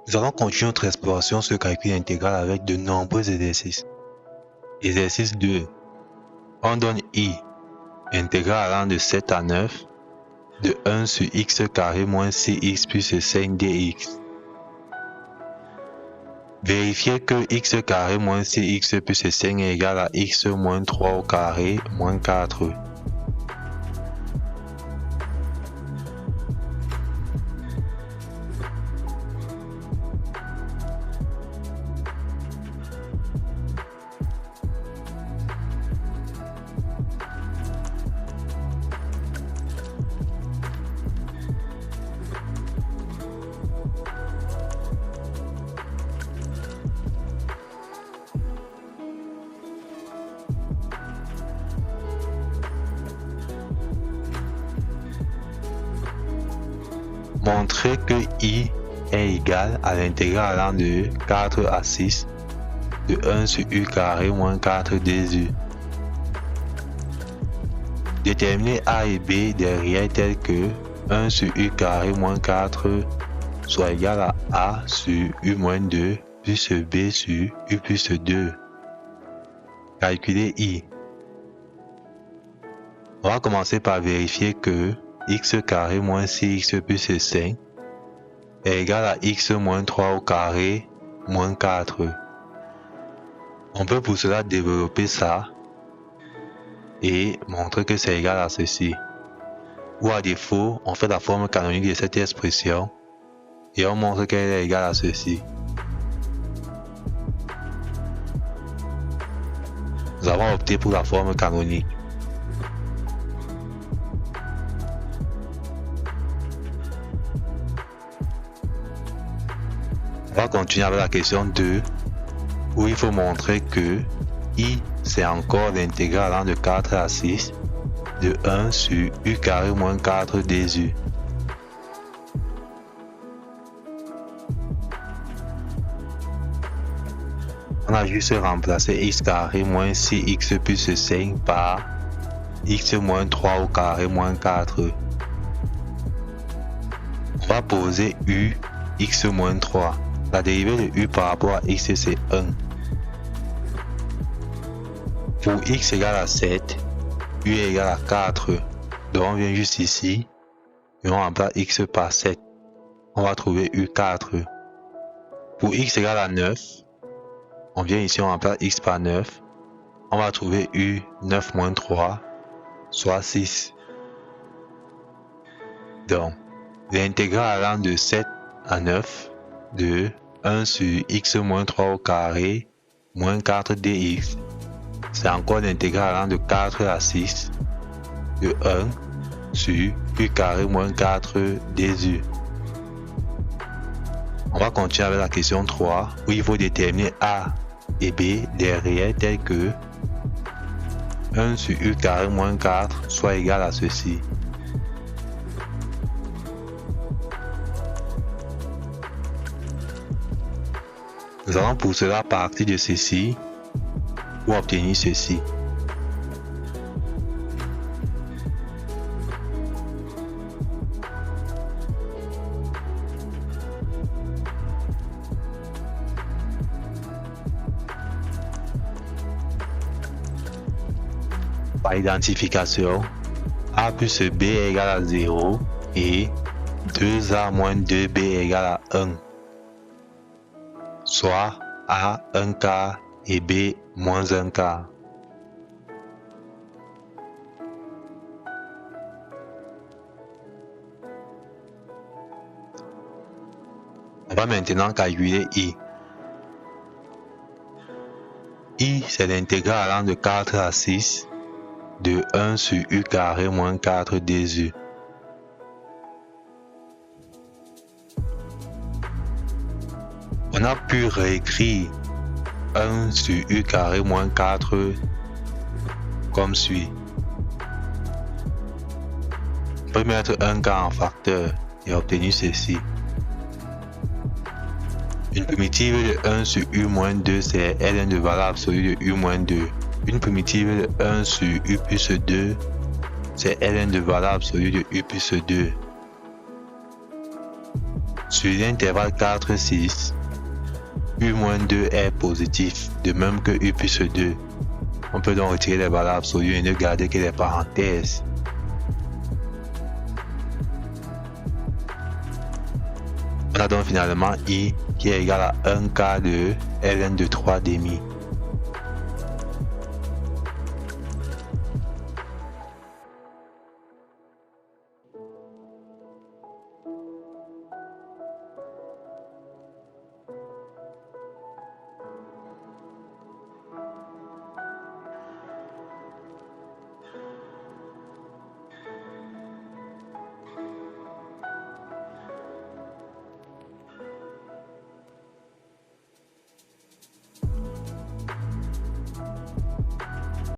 Nous allons continuer notre exploration sur le calcul intégral avec de nombreux exercices. Exercice 2. On donne I, intégral allant de 7 à 9, de 1 sur x carré moins 6x plus 5 dx. Vérifiez que x carré moins 6x plus 5 est égal à x moins 3 au carré moins 4. Montrez que I est égal à l'intégrale allant de 4 à 6 de 1 sur u carré moins 4 du. Déterminez A et B des réels tels que 1 sur u carré moins 4 soit égal à A sur u moins 2 plus B sur u plus 2. Calculez I. On va commencer par vérifier que x carré moins 6x plus 5 est égal à x moins 3 au carré moins 4. On peut pour cela développer ça et montrer que c'est égal à ceci. Ou à défaut, on fait la forme canonique de cette expression et on montre qu'elle est égale à ceci. Nous avons opté pour la forme canonique. On va continuer avec la question 2, où il faut montrer que I c'est encore l'intégrale allant de 4 à 6 de 1 sur u carré moins 4 du. On a juste remplacé x carré moins 6x plus 5 par x moins 3 au carré moins 4. On va poser u x moins 3. La dérivée de u par rapport à x c'est 1. Pour x égale à 7, u est égal à 4. Donc on vient juste ici et on remplace x par 7. On va trouver u4. Pour x égale à 9, on vient ici, on remplace x par 9. On va trouver u9 moins 3, soit 6. Donc, l'intégrale allant de 7 à 9 de 1 sur x moins 3 au carré moins 4 dx. C'est encore l'intégrale allant de 4 à 6 de 1 sur u carré moins 4 du. On va continuer avec la question 3 où il faut déterminer A et B des réels tels que 1 sur u carré moins 4 soit égal à ceci. Nous allons pour cela partir de ceci pour obtenir ceci. Par identification, A plus B est égal à 0 et 2A moins 2B est égal à 1. Soit A 1 quart et B moins 1 quart. On va maintenant calculer I. I c'est l'intégrale allant de 4 à 6 de 1 sur u carré moins 4 du. On a pu réécrire 1 sur u carré moins 4 comme suit. On peut mettre 1 quart en facteur et obtenir ceci. Une primitive de 1 sur u moins 2 c'est Ln de valeur absolue de u moins 2. Une primitive de 1 sur u plus 2 c'est Ln de valeur absolue de u plus 2. Sur l'intervalle 4, 6, U-2 est positif, de même que U plus 2. On peut donc retirer les valeurs absolues et ne garder que les parenthèses. On a donc finalement I qui est égal à 1 quart de ln de 3 demi.